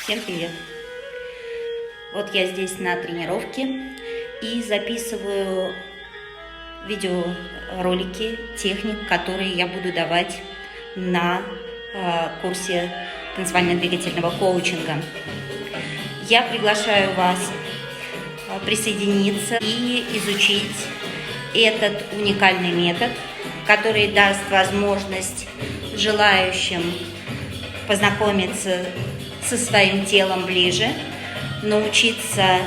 Всем привет! Вот я здесь на тренировке и записываю видеоролики техник, которые я буду давать на курсе танцевально-двигательного коучинга. Я приглашаю вас присоединиться и изучить этот уникальный метод, который даст возможность желающим познакомиться со своим телом ближе, научиться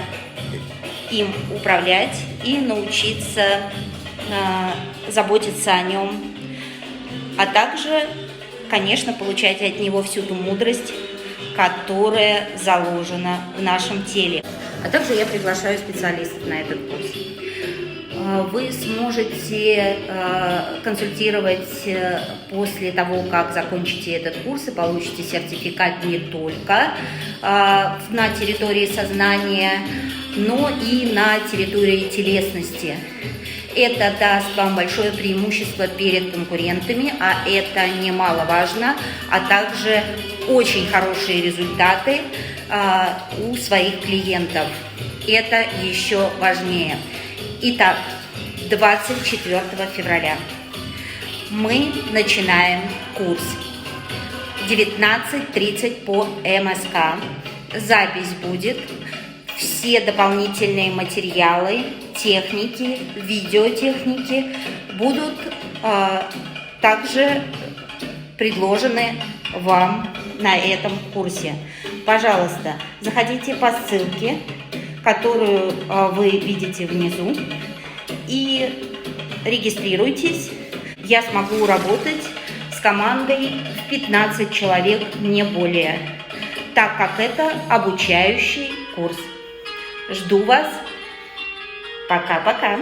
им управлять и научиться заботиться о нем, а также, конечно, получать от него всю ту мудрость, которая заложена в нашем теле. А также я приглашаю специалистов на этот курс. Вы сможете консультировать после того, как закончите этот курс и получите сертификат не только на территории сознания, но и на территории телесности. Это даст вам большое преимущество перед конкурентами, а это немаловажно, а также очень хорошие результаты у своих клиентов. Это еще важнее. Итак, 24 февраля мы начинаем курс 19:30 по МСК. Запись будет. Все дополнительные материалы, техники, видеотехники будут также предложены вам на этом курсе. Пожалуйста, заходите по ссылке, которую вы видите внизу, и регистрируйтесь. Я смогу работать с командой в 15 человек, не более, так как это обучающий курс. Жду вас. Пока-пока.